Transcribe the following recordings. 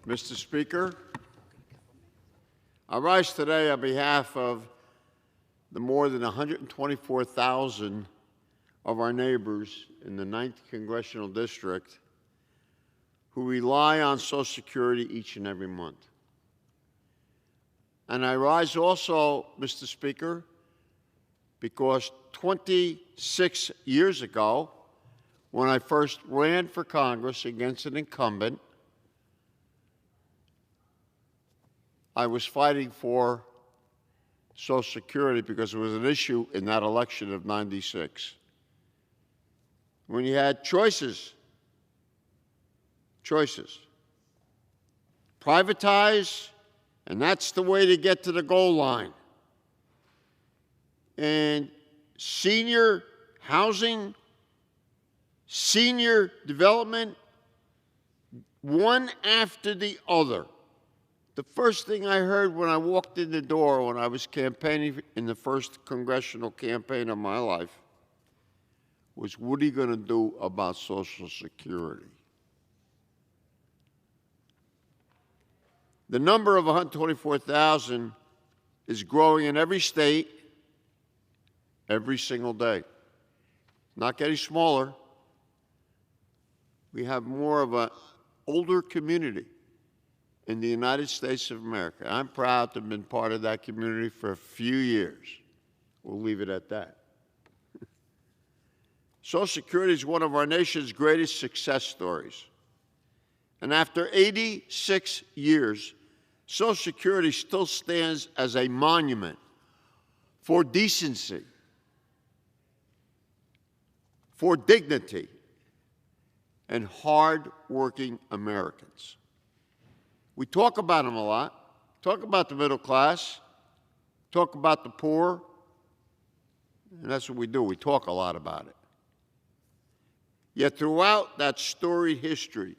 Mr. Speaker, I rise today on behalf of the more than 124,000 of our neighbors in the 9th Congressional District who rely on Social Security each and every month. And I rise also, Mr. Speaker, because 26 years ago, when I first ran for Congress against an incumbent, I was fighting for Social Security because it was an issue in that election of '96. When you had choices, privatize, and that's the way to get to the goal line. And senior housing, senior development, one after the other. The first thing I heard when I walked in the door when I was campaigning in the first congressional campaign of my life was, what are you going to do about Social Security? The number of 124,000 is growing in every state every single day. Not getting smaller. We have more of an older community in the United States of America. I'm proud to have been part of that community for a few years. We'll leave it at that. Social Security is one of our nation's greatest success stories. And after 86 years, Social Security still stands as a monument for decency, for dignity, and hard-working Americans. We talk about them a lot, talk about the middle class, talk about the poor, and that's what we do. We talk a lot about it. Yet throughout that storied history,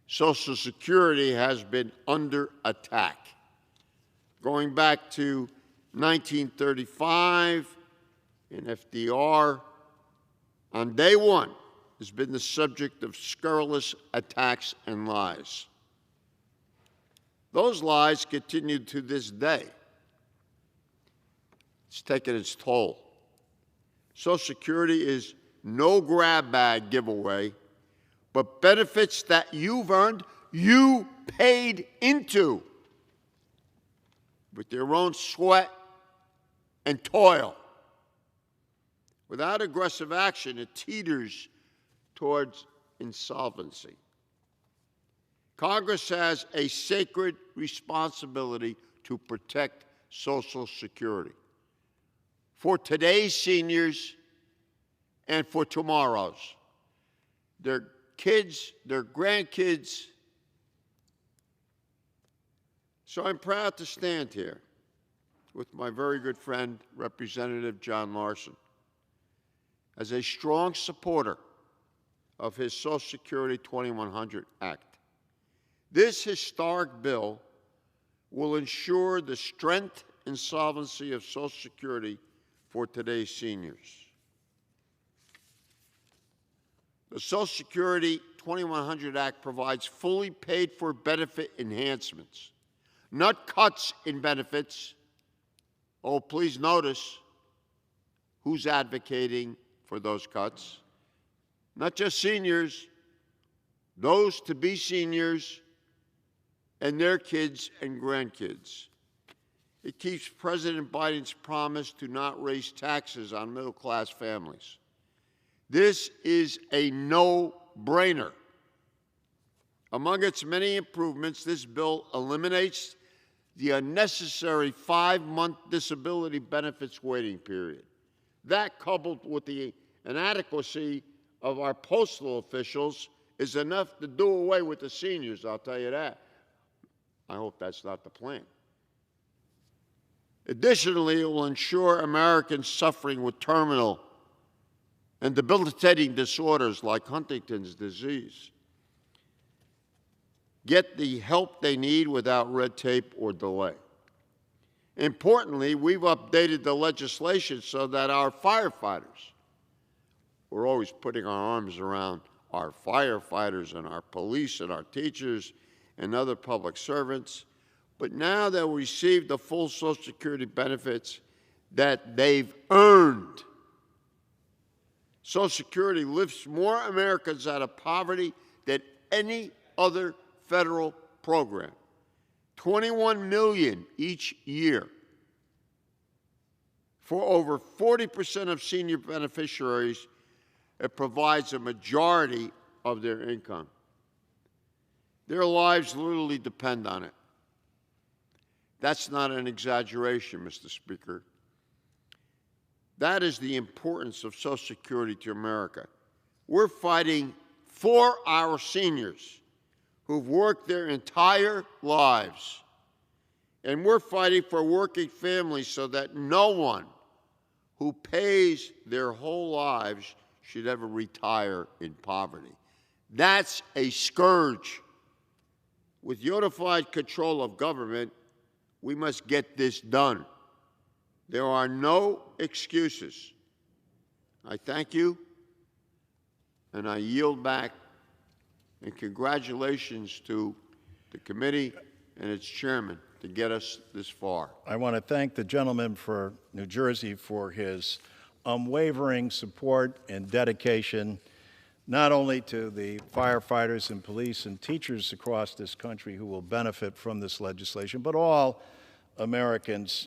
Social Security has been under attack. Going back to 1935 in FDR, on day one, has been the subject of scurrilous attacks and lies. Those lies continue to this day. It's taken its toll. Social Security is no grab bag giveaway, but benefits that you've earned, you paid into with your own sweat and toil. Without aggressive action, it teeters towards insolvency. Congress has a sacred responsibility to protect Social Security for today's seniors and for tomorrow's. Their kids, their grandkids. So I'm proud to stand here with my very good friend, Representative John Larson, as a strong supporter of his Social Security 2100 Act. This historic bill will ensure the strength and solvency of Social Security for today's seniors. The Social Security 2100 Act provides fully paid-for benefit enhancements, not cuts in benefits. Oh, please notice who's advocating for those cuts. Not just seniors, those to be seniors and their kids and grandkids. It keeps President Biden's promise to not raise taxes on middle-class families. This is a no-brainer. Among its many improvements, this bill eliminates the unnecessary 5-month disability benefits waiting period. That, coupled with the inadequacy of our postal officials, is enough to do away with the seniors, I'll tell you that. I hope that's not the plan. Additionally, it will ensure Americans suffering with terminal and debilitating disorders like Huntington's disease get the help they need without red tape or delay. Importantly, we've updated the legislation so that our firefighters, we're always putting our arms around our firefighters and our police and our teachers and other public servants, but now they'll receive the full Social Security benefits that they've earned. Social Security lifts more Americans out of poverty than any other federal program. 21 million each year. For over 40% of senior beneficiaries, it provides a majority of their income. Their lives literally depend on it. That's not an exaggeration, Mr. Speaker. That is the importance of Social Security to America. We're fighting for our seniors who've worked their entire lives. And we're fighting for working families so that no one who pays their whole lives should ever retire in poverty. That's a scourge. With unified control of government, we must get this done. There are no excuses. I thank you, and I yield back. And congratulations to the committee and its chairman to get us this far. I want to thank the gentleman for New Jersey for his unwavering support and dedication, not only to the firefighters and police and teachers across this country who will benefit from this legislation, but all Americans